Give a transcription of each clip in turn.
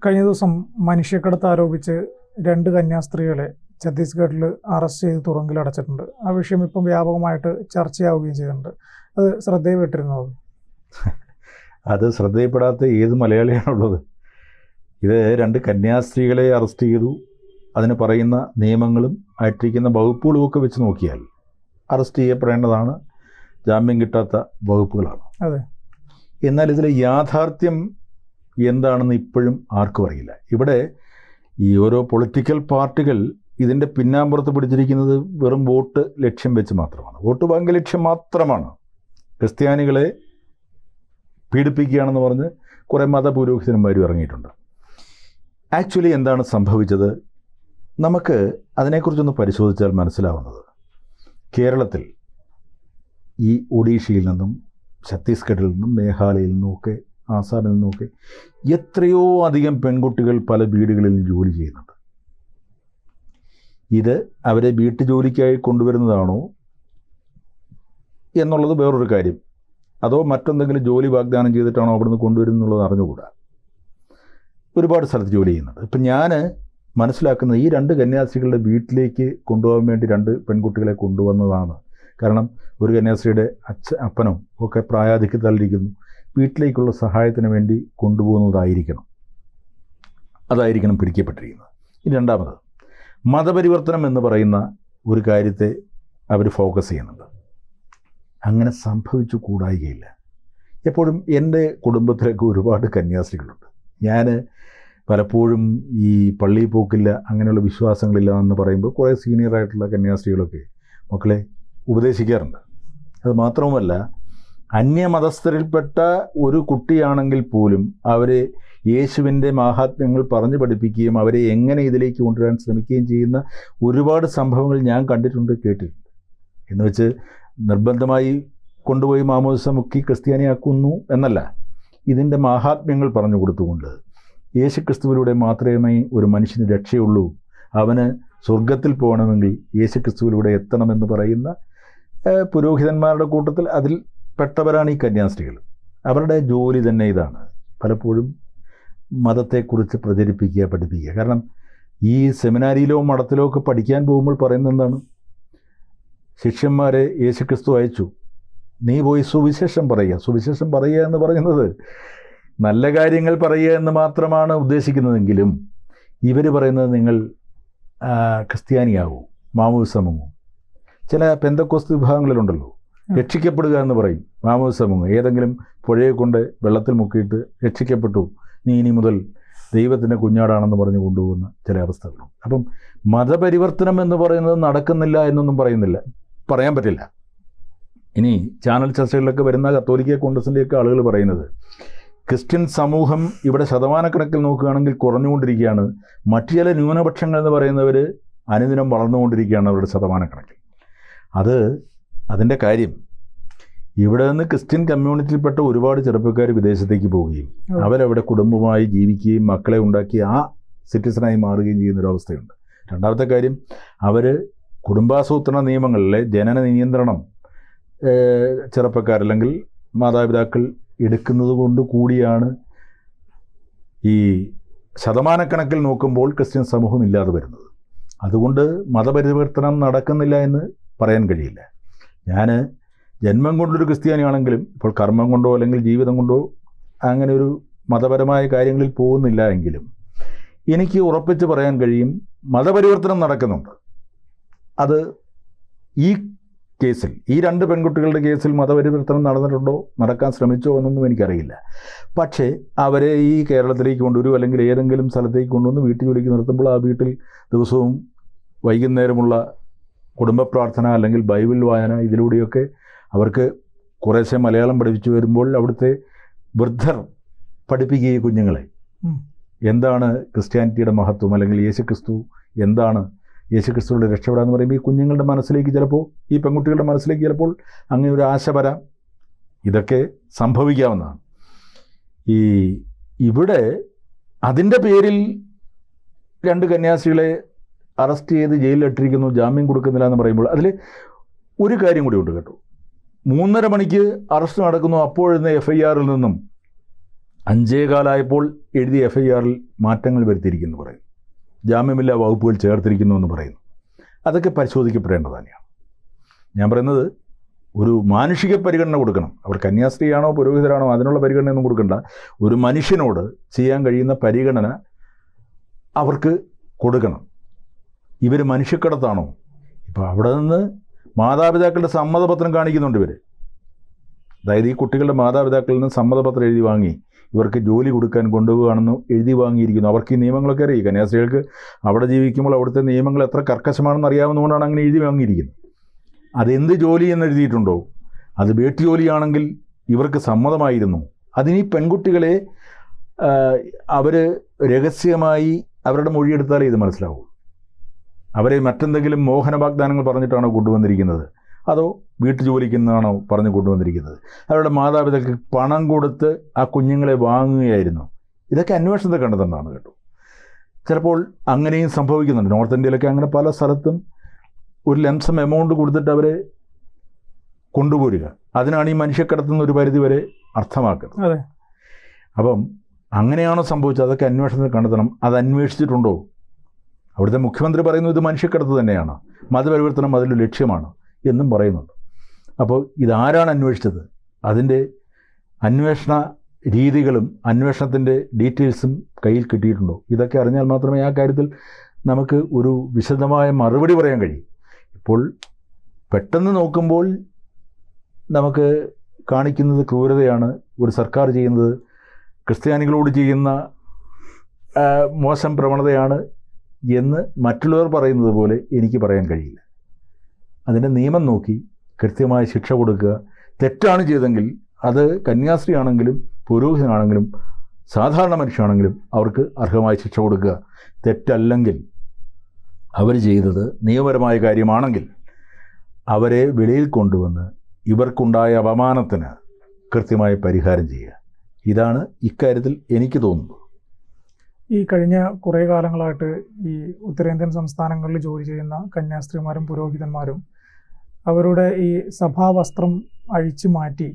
കഴിഞ്ഞ ദിവസം മനുഷ്യക്കടത്ത് ആരോപിച്ച് 2 കന്യാസ്ത്രീകളെ ഛത്തീസ്ഗഡിൽ അറസ്റ്റ് ചെയ്ത് തുറങ്കിലടച്ചിട്ടുണ്ട്. ആ വിഷയം ഇപ്പം വ്യാപകമായിട്ട് ചർച്ചയാവുകയും ചെയ്യുന്നുണ്ട്. അത് ശ്രദ്ധയിൽപ്പെട്ടിരുന്നോ? അത് ശ്രദ്ധയിൽപ്പെടാത്ത ഏത് മലയാളിയാണുള്ളത്? ഇത് 2 കന്യാസ്ത്രീകളെ അറസ്റ്റ് ചെയ്തു. അതിന് പറയുന്ന നിയമങ്ങളും ആയിട്ടിരിക്കുന്ന വകുപ്പുകളും ഒക്കെ വെച്ച് നോക്കിയാൽ അറസ്റ്റ് ചെയ്യപ്പെടേണ്ടതാണ്. ജാമ്യം കിട്ടാത്ത വകുപ്പുകളാണ്. അതെ. എന്നാൽ ഇതിലെ യാഥാർത്ഥ്യം എന്താണെന്ന് ഇപ്പോഴും ആർക്കും അറിയില്ല. ഇവിടെ ഈ ഓരോ പൊളിറ്റിക്കൽ പാർട്ടികൾ ഇതിൻ്റെ പിന്നാമ്പുറത്ത് പിടിച്ചിരിക്കുന്നത് വെറും വോട്ട് ലക്ഷ്യം വെച്ച് മാത്രമാണ്. വോട്ട് ബാങ്ക് ലക്ഷ്യം മാത്രമാണ്. ക്രിസ്ത്യാനികളെ പീഡിപ്പിക്കുകയാണെന്ന് പറഞ്ഞ് കുറേ മതപുരോഹിതന്മാരും ഇറങ്ങിയിട്ടുണ്ട്. ആക്ച്വലി എന്താണ് സംഭവിച്ചത്? നമുക്ക് അതിനെക്കുറിച്ചൊന്ന് പരിശോധിച്ചാൽ മനസ്സിലാവുന്നത്, കേരളത്തിൽ ഈ ഒഡീഷയിൽ നിന്നും ഛത്തീസ്ഗഡിൽ നിന്നും മേഘാലയയിൽ നിന്നുമൊക്കെ ആസാമിൽ നിന്നുമൊക്കെ എത്രയോ അധികം പെൺകുട്ടികൾ പല വീടുകളിൽ ജോലി ചെയ്യുന്നുണ്ട്. ഇത് അവരെ വീട്ടുജോലിക്കായി കൊണ്ടുവരുന്നതാണോ എന്നുള്ളത് വേറൊരു കാര്യം. അതോ മറ്റെന്തെങ്കിലും ജോലി വാഗ്ദാനം ചെയ്തിട്ടാണോ അവിടുന്ന് കൊണ്ടുവരുന്നുള്ളത് അറിഞ്ഞുകൂടാ. ഒരുപാട് സ്ഥലത്ത് ജോലി ചെയ്യുന്നുണ്ട്. ഇപ്പം ഞാൻ മനസ്സിലാക്കുന്നത് ഈ 2 കന്യാസ്ത്രീകളുടെ വീട്ടിലേക്ക് കൊണ്ടുപോകാൻ വേണ്ടി 2 പെൺകുട്ടികളെ കൊണ്ടുവന്നതാണ്. കാരണം ഒരു കന്യാസ്ത്രീയുടെ അപ്പനോ ഒക്കെ പ്രായാധിക്യത്തിലിരിക്കുന്നു. വീട്ടിലേക്കുള്ള സഹായത്തിന് വേണ്ടി കൊണ്ടുപോകുന്നതായിരിക്കണം. അതായിരിക്കണം പിടിക്കപ്പെട്ടിരിക്കുന്നത്. ഇനി രണ്ടാമത്, മതപരിവർത്തനം എന്ന് പറയുന്ന ഒരു കാര്യത്തെ അവർ ഫോക്കസ് ചെയ്യുന്നുണ്ട്. അങ്ങനെ സംഭവിച്ചു കൂടായികയില്ല. എപ്പോഴും എൻ്റെ കുടുംബത്തിലൊക്കെ ഒരുപാട് കന്യാസ്ത്രീകളുണ്ട്. ഞാൻ പലപ്പോഴും ഈ പള്ളിയിൽ പോക്കില്ല, അങ്ങനെയുള്ള വിശ്വാസങ്ങളില്ല എന്ന് പറയുമ്പോൾ കുറേ സീനിയറായിട്ടുള്ള കന്യാസ്ത്രീകളൊക്കെ മക്കളെ ഉപദേശിക്കാറുണ്ട്. അത് മാത്രവുമല്ല, അന്യമതസ്ഥരിൽപ്പെട്ട ഒരു കുട്ടിയാണെങ്കിൽ പോലും അവരെ യേശുവിൻ്റെ മാഹാത്മ്യങ്ങൾ പറഞ്ഞു പഠിപ്പിക്കുകയും അവരെ എങ്ങനെ ഇതിലേക്ക് കൊണ്ടുവരാൻ ശ്രമിക്കുകയും ചെയ്യുന്ന ഒരുപാട് സംഭവങ്ങൾ ഞാൻ കണ്ടിട്ടുണ്ട്, കേട്ടിട്ടുണ്ട്. എന്ന് വെച്ച് നിർബന്ധമായി കൊണ്ടുപോയി മാമോദിസ മുക്കി ക്രിസ്ത്യാനിയാക്കുന്നു എന്നല്ല. ഇതിൻ്റെ മാഹാത്മ്യങ്ങൾ പറഞ്ഞു കൊടുത്തുകൊണ്ട് യേശു ക്രിസ്തുവിലൂടെ മാത്രമേ ഒരു മനുഷ്യന് രക്ഷയുള്ളൂ, അവന് സ്വർഗത്തിൽ പോകണമെങ്കിൽ യേശു ക്രിസ്തുവിലൂടെ എത്തണമെന്ന് പറയുന്ന പുരോഹിതന്മാരുടെ കൂട്ടത്തിൽ അതിൽ പെട്ടവരാണ് ഈ കന്യാസ്ത്രീകൾ. അവരുടെ ജോലി തന്നെ ഇതാണ്. പലപ്പോഴും മതത്തെക്കുറിച്ച് പ്രചരിപ്പിക്കുക, പഠിപ്പിക്കുക. കാരണം ഈ സെമിനാരിയിലോ മഠത്തിലോ ഒക്കെ പഠിക്കാൻ പോകുമ്പോൾ പറയുന്നത് എന്താണ്? ശിഷ്യന്മാരെ യേശുക്രിസ്തു അയച്ചു, നീ പോയി സുവിശേഷം പറയുക. സുവിശേഷം പറയുക എന്ന് പറയുന്നത് നല്ല കാര്യങ്ങൾ പറയുക എന്ന് മാത്രമാണ് ഉദ്ദേശിക്കുന്നതെങ്കിലും ഇവർ പറയുന്നത് നിങ്ങൾ ക്രിസ്ത്യാനിയാകൂ, മാമോദിസ മുങ്ങൂ. ചില പെന്തക്കോസ്ത് വിഭാഗങ്ങളിലുണ്ടല്ലോ, രക്ഷിക്കപ്പെടുക എന്ന് പറയും, മാമോദിസ മുങ്ങും. ഏതെങ്കിലും പുഴയെ കൊണ്ട് വെള്ളത്തിൽ മുക്കിയിട്ട് രക്ഷിക്കപ്പെട്ടു, നീ ഇനി മുതൽ ദൈവത്തിൻ്റെ കുഞ്ഞാടാണെന്ന് പറഞ്ഞ് കൊണ്ടുപോകുന്ന ചില അവസ്ഥകളും. അപ്പം മതപരിവർത്തനം എന്ന് പറയുന്നത് നടക്കുന്നില്ല എന്നൊന്നും പറയാൻ പറ്റില്ല. ഇനി ചാനൽ ചർച്ചകളിലൊക്കെ വരുന്ന കത്തോലിക്ക കോൺഗ്രസിൻ്റെയൊക്കെ ആളുകൾ പറയുന്നത് ക്രിസ്ത്യൻ സമൂഹം ഇവിടെ ശതമാനക്കണക്കിൽ നോക്കുകയാണെങ്കിൽ കുറഞ്ഞുകൊണ്ടിരിക്കുകയാണ്, മറ്റു ചില ന്യൂനപക്ഷങ്ങൾ എന്ന് പറയുന്നവർ അനുദിനം വളർന്നുകൊണ്ടിരിക്കുകയാണ് അവരുടെ ശതമാനക്കണക്കിൽ. അതിൻ്റെ കാര്യം, ഇവിടെ നിന്ന് ക്രിസ്ത്യൻ കമ്മ്യൂണിറ്റിയിൽപ്പെട്ട ഒരുപാട് ചെറുപ്പക്കാർ വിദേശത്തേക്ക് പോവുകയും അവരവിടെ കുടുംബമായി ജീവിക്കുകയും മക്കളെ ഉണ്ടാക്കി ആ സിറ്റിസണായി മാറുകയും ചെയ്യുന്നൊരവസ്ഥയുണ്ട്. രണ്ടാമത്തെ കാര്യം, അവർ കുടുംബാസൂത്രണ നിയമങ്ങളിലെ ജനന നിയന്ത്രണം ചെറുപ്പക്കാരല്ലെങ്കിൽ മാതാപിതാക്കൾ എടുക്കുന്നത് കൊണ്ട് കൂടിയാണ് ഈ ശതമാനക്കണക്കിൽ നോക്കുമ്പോൾ ക്രിസ്ത്യൻ സമൂഹം ഇല്ലാതെ വരുന്നത്. അതുകൊണ്ട് മതപരിവർത്തനം നടക്കുന്നില്ല എന്ന് പറയാൻ കഴിയില്ല. ഞാൻ ജന്മം കൊണ്ടൊരു ക്രിസ്ത്യാനിയാണെങ്കിലും ഇപ്പോൾ കർമ്മം കൊണ്ടോ അല്ലെങ്കിൽ ജീവിതം കൊണ്ടോ അങ്ങനെ ഒരു മതപരമായ കാര്യങ്ങളിൽ പോകുന്നില്ല എങ്കിലും എനിക്ക് ഉറപ്പിച്ച് പറയാൻ കഴിയും മതപരിവർത്തനം നടക്കുന്നുണ്ട്. അത് ഈ കേസിൽ, ഈ 2 പെൺകുട്ടികളുടെ കേസിൽ മതപരിവർത്തനം നടന്നിട്ടുണ്ടോ, നടക്കാൻ ശ്രമിച്ചോ എന്നൊന്നും എനിക്കറിയില്ല. പക്ഷേ അവരെ ഈ കേരളത്തിലേക്ക് കൊണ്ടുവരും അല്ലെങ്കിൽ ഏതെങ്കിലും സ്ഥലത്തേക്ക് കൊണ്ടുവന്ന് വീട്ടുജോലിക്ക് നിർത്തുമ്പോൾ ആ വീട്ടിൽ ദിവസവും വൈകുന്നേരമുള്ള കുടുംബ പ്രാർത്ഥന അല്ലെങ്കിൽ ബൈബിൾ വായന, ഇതിലൂടെയൊക്കെ അവർക്ക് കുറേശ്ശെ മലയാളം പഠിപ്പിച്ചു വരുമ്പോൾ അവിടുത്തെ വൃദ്ധർ പഠിപ്പിക്കുകയും കുഞ്ഞുങ്ങളെ എന്താണ് ക്രിസ്ത്യാനിറ്റിയുടെ മഹത്വം അല്ലെങ്കിൽ യേശുക്രിസ്തു എന്താണ്, യേശുക്രിസ്തുവിൻ്റെ രക്ഷപ്പെടാന്ന് പറയുമ്പോൾ ഈ കുഞ്ഞുങ്ങളുടെ മനസ്സിലേക്ക് ചിലപ്പോൾ, ഈ പെൺകുട്ടികളുടെ മനസ്സിലേക്ക് ചിലപ്പോൾ അങ്ങനെ ഒരു ആശ വരാം. ഇതൊക്കെ സംഭവിക്കാവുന്നതാണ്. ഇവിടെ അതിൻ്റെ പേരിൽ 2 കന്യാസ്ത്രീകളെ അറസ്റ്റ് ചെയ്ത് ജയിലിലിട്ടിരിക്കുന്നു, ജാമ്യം കൊടുക്കുന്നില്ല എന്ന് പറയുമ്പോൾ അതിൽ ഒരു കാര്യം കൂടി ഉണ്ട് കേട്ടോ. 3:30 മണിക്ക് അറസ്റ്റ് നടക്കുന്നു. അപ്പോഴെന്ന് FIRൽ നിന്നും 5.15 എഴുതിയ FIRൽ മാറ്റങ്ങൾ വരുത്തിയിരിക്കുന്നു പറയും, ജാമ്യമില്ലാ വകുപ്പുകൾ ചേർത്തിരിക്കുന്നു എന്ന് പറയുന്നു. അതൊക്കെ പരിശോധിക്കപ്പെടേണ്ടത് തന്നെയാണ്. ഞാൻ പറയുന്നത് ഒരു മാനുഷിക പരിഗണന കൊടുക്കണം. അവർ കന്യാസ്ത്രീയാണോ പുരോഹിതരാണോ അതിനുള്ള പരിഗണനയൊന്നും കൊടുക്കണ്ട. ഒരു മനുഷ്യനോട് ചെയ്യാൻ കഴിയുന്ന പരിഗണന അവർക്ക് കൊടുക്കണം. ഇവർ മനുഷ്യക്കടത്താണോ? ഇപ്പോൾ അവിടെ നിന്ന് മാതാപിതാക്കളുടെ സമ്മതപത്രം കാണിക്കുന്നുണ്ട് ഇവർ. അതായത് ഈ കുട്ടികളുടെ മാതാപിതാക്കളിൽ നിന്ന് സമ്മതപത്രം എഴുതി വാങ്ങി ഇവർക്ക് ജോലി കൊടുക്കാൻ കൊണ്ടുപോകുകയാണെന്ന് എഴുതി വാങ്ങിയിരിക്കുന്നു. അവർക്ക് ഈ നിയമങ്ങളൊക്കെ അറിയാം. കന്യാസ്ത്രീകൾക്ക് അവിടെ ജീവിക്കുമ്പോൾ അവിടുത്തെ നിയമങ്ങൾ എത്ര കർക്കശമാണെന്ന് അറിയാവുന്നതുകൊണ്ടാണ് അങ്ങനെ എഴുതി വാങ്ങിയിരിക്കുന്നത്. അതെന്ത് ജോലി എന്ന് എഴുതിയിട്ടുണ്ടോ? അത് വീട്ടു ജോലിയാണെങ്കിൽ ഇവർക്ക് സമ്മതമായിരുന്നു. അതിന് ഈ പെൺകുട്ടികളെ അവർ രഹസ്യമായി അവരുടെ മൊഴിയെടുത്താലേ ഇത് മനസ്സിലാവൂ. അവരെ മറ്റെന്തെങ്കിലും മോഹന വാഗ്ദാനങ്ങൾ പറഞ്ഞിട്ടാണോ കൊണ്ടുവന്നിരിക്കുന്നത്, അതോ വീട്ടു ജോലിക്കുന്നതാണോ പറഞ്ഞു കൊണ്ടുവന്നിരിക്കുന്നത്? അവരുടെ മാതാപിതാക്കൾക്ക് പണം കൊടുത്ത് ആ കുഞ്ഞുങ്ങളെ വാങ്ങുകയായിരുന്നു. ഇതൊക്കെ അന്വേഷണത്തെ കണ്ടെത്തേണ്ടതാണ് കേട്ടോ. ചിലപ്പോൾ അങ്ങനെയും സംഭവിക്കുന്നുണ്ട്. നോർത്ത് ഇന്ത്യയിലൊക്കെ അങ്ങനെ പല സ്ഥലത്തും ഒരു ലംസം എമൗണ്ട് കൊടുത്തിട്ട് അവരെ കൊണ്ടുപോരുക. അതിനാണ് ഈ മനുഷ്യക്കടത്തുന്ന ഒരു പരിധി വരെ അർത്ഥമാക്കുന്നത്. അതെ. അപ്പം അങ്ങനെയാണോ സംഭവിച്ചത്? അതൊക്കെ അന്വേഷണത്തിൽ കണ്ടെത്തണം. അത് അന്വേഷിച്ചിട്ടുണ്ടോ? അവിടുത്തെ മുഖ്യമന്ത്രി പറയുന്നു ഇത് മനുഷ്യക്കടത്ത് തന്നെയാണ്, മതപരിവർത്തനം അതിലൊരു ലക്ഷ്യമാണ് എന്നും പറയുന്നുണ്ട്. അപ്പോൾ ഇതാരാണ് അന്വേഷിച്ചത്? അതിൻ്റെ അന്വേഷണ രീതികളും അന്വേഷണത്തിൻ്റെ ഡീറ്റെയിൽസും കയ്യിൽ കിട്ടിയിട്ടുണ്ടോ? ഇതൊക്കെ അറിഞ്ഞാൽ മാത്രമേ ആ കാര്യത്തിൽ നമുക്ക് ഒരു വിശദമായ മറുപടി പറയാൻ കഴിയും. ഇപ്പോൾ പെട്ടെന്ന് നോക്കുമ്പോൾ നമുക്ക് കാണിക്കുന്നത് ക്രൂരതയാണ്. ഒരു സർക്കാർ ചെയ്യുന്നത് ക്രിസ്ത്യാനികളോട് ചെയ്യുന്ന മോശം പ്രവണതയാണ് എന്ന് മറ്റുള്ളവർ പറയുന്നത് പോലെ എനിക്ക് പറയാൻ കഴിയില്ല. അതിൻ്റെ നിയമം നോക്കി കൃത്യമായ ശിക്ഷ കൊടുക്കുക. തെറ്റാണ് ചെയ്തെങ്കിൽ അത് കന്യാസ്ത്രീ ആണെങ്കിലും പുരോഹിതനാണെങ്കിലും സാധാരണ മനുഷ്യനാണെങ്കിലും അവർക്ക് അർഹമായ ശിക്ഷ കൊടുക്കുക. തെറ്റല്ലെങ്കിൽ അവർ ചെയ്തത് നിയമപരമായ കാര്യമാണെങ്കിൽ അവരെ വെളിയിൽ കൊണ്ടുവന്ന് ഇവർക്കുണ്ടായ അപമാനത്തിന് കൃത്യമായ പരിഹാരം ചെയ്യുക. ഇതാണ് ഇക്കാര്യത്തിൽ എനിക്ക് തോന്നുന്നത്. ഈ കഴിഞ്ഞ കുറേ കാലങ്ങളായിട്ട് ഈ ഉത്തരേന്ത്യൻ സംസ്ഥാനങ്ങളിൽ ജോലി ചെയ്യുന്ന കന്യാസ്ത്രീമാരും പുരോഹിതന്മാരും അവരുടെ ഈ സഭാവസ്ത്രം അഴിച്ചു മാറ്റി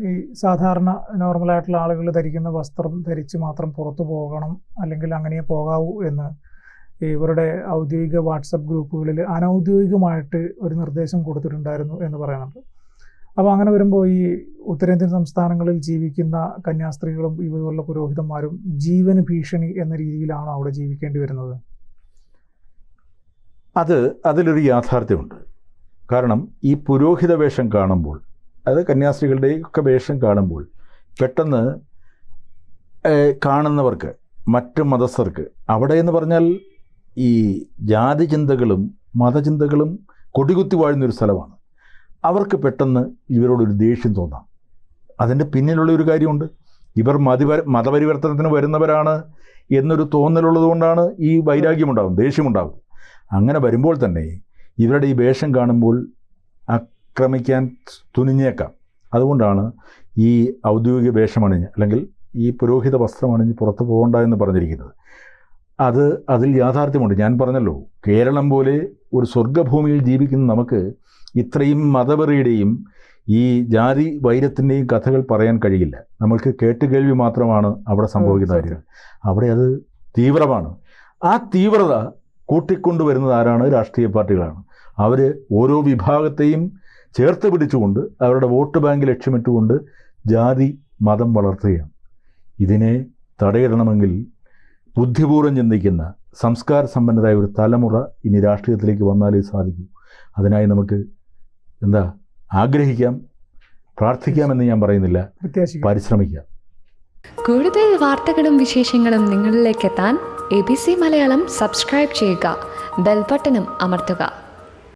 ഈ സാധാരണ നോർമലായിട്ടുള്ള ആളുകൾ ധരിക്കുന്ന വസ്ത്രം ധരിച്ച് മാത്രം പുറത്തു പോകണം, അല്ലെങ്കിൽ അങ്ങനെ പോകാവൂ എന്ന് ഇവരുടെ ഔദ്യോഗിക വാട്സപ്പ് ഗ്രൂപ്പുകളിൽ അനൗദ്യോഗികമായിട്ട് ഒരു നിർദ്ദേശം കൊടുത്തിട്ടുണ്ടായിരുന്നു എന്ന് പറയുന്നുണ്ട്. അപ്പോൾ അങ്ങനെ വരുമ്പോൾ ഈ ഉത്തരേന്ത്യൻ സംസ്ഥാനങ്ങളിൽ ജീവിക്കുന്ന കന്യാസ്ത്രീകളും ഇതുപോലുള്ള പുരോഹിതന്മാരും ജീവന് ഭീഷണി എന്ന രീതിയിലാണ് അവിടെ ജീവിക്കേണ്ടി വരുന്നത്. അതിലൊരു യാഥാർത്ഥ്യമുണ്ട്. കാരണം ഈ പുരോഹിത വേഷം കാണുമ്പോൾ, അത് കന്യാസ്ത്രീകളുടെയൊക്കെ വേഷം കാണുമ്പോൾ പെട്ടെന്ന് കാണുന്നവർക്ക്, മറ്റ് മതസ്ഥർക്ക്, അവിടെ എന്ന് പറഞ്ഞാൽ ഈ ജാതി ചിന്തകളും മതചിന്തകളും കൊടികുത്തി വാഴുന്നൊരു സ്ഥലമാണ്. അവർക്ക് പെട്ടെന്ന് ഇവരോടൊരു ദേഷ്യം തോന്നാം. അതിൻ്റെ പിന്നിലുള്ള ഒരു കാര്യമുണ്ട്. ഇവർ മതപരിവർത്തനത്തിന് വരുന്നവരാണ് എന്നൊരു തോന്നലുള്ളത് കൊണ്ടാണ് ഈ വൈരാഗ്യമുണ്ടാകും, ദേഷ്യമുണ്ടാകും. അങ്ങനെ വരുമ്പോൾ തന്നെ ഇവരുടെ ഈ വേഷം കാണുമ്പോൾ ആക്രമിക്കാൻ തുനിഞ്ഞേക്കാം. അതുകൊണ്ടാണ് ഈ ഔദ്യോഗിക വേഷമണിഞ്ഞ് അല്ലെങ്കിൽ ഈ പുരോഹിത വസ്ത്രമണിഞ്ഞ് പുറത്ത് പോകണ്ട എന്ന് പറഞ്ഞിരിക്കുന്നത്. അതിൽ യാഥാർത്ഥ്യമുണ്ട്. ഞാൻ പറഞ്ഞല്ലോ, കേരളം പോലെ ഒരു സ്വർഗ്ഗഭൂമിയിൽ ജീവിക്കുന്ന നമുക്ക് ഇത്രയും മതവെറിയുടെയും ഈ ജാതി വൈരത്തിൻ്റെയും കഥകൾ പറയാൻ കഴിയില്ല. നമ്മൾക്ക് കേട്ടുകേൾവി മാത്രമാണ് അവിടെ സംഭവിക്കുന്ന കാര്യങ്ങൾ. അവിടെ അത് തീവ്രമാണ്. ആ തീവ്രത കൂട്ടിക്കൊണ്ടുവരുന്നത് ആരാണ്? രാഷ്ട്രീയ പാർട്ടികളാണ്. അവർ ഓരോ വിഭാഗത്തെയും ചേർത്ത് പിടിച്ചുകൊണ്ട് അവരുടെ വോട്ട് ബാങ്ക് ലക്ഷ്യമിട്ടുകൊണ്ട് ജാതി മതം വളർത്തുകയാണ്. ഇതിനെ തടയിടണമെങ്കിൽ ബുദ്ധിപൂർവ്വം ചിന്തിക്കുന്ന സംസ്കാര സമ്പന്നരായ ഒരു തലമുറ ഇനി രാഷ്ട്രീയത്തിലേക്ക് വന്നാലേ സാധിക്കൂ. അതിനായി നമുക്ക് ആഗ്രഹിക്കാം, പ്രാർത്ഥിക്കാമെന്ന് ഞാൻ പറയുന്നില്ല, പരിശ്രമിക്കാം. കൂടുതൽ വാർത്തകളും വിശേഷങ്ങളും നിങ്ങളിലേക്ക് എത്താൻ ABC മലയാളം സബ്സ്ക്രൈബ് ചെയ്യുക, ബെൽ ബട്ടണും അമർത്തുക.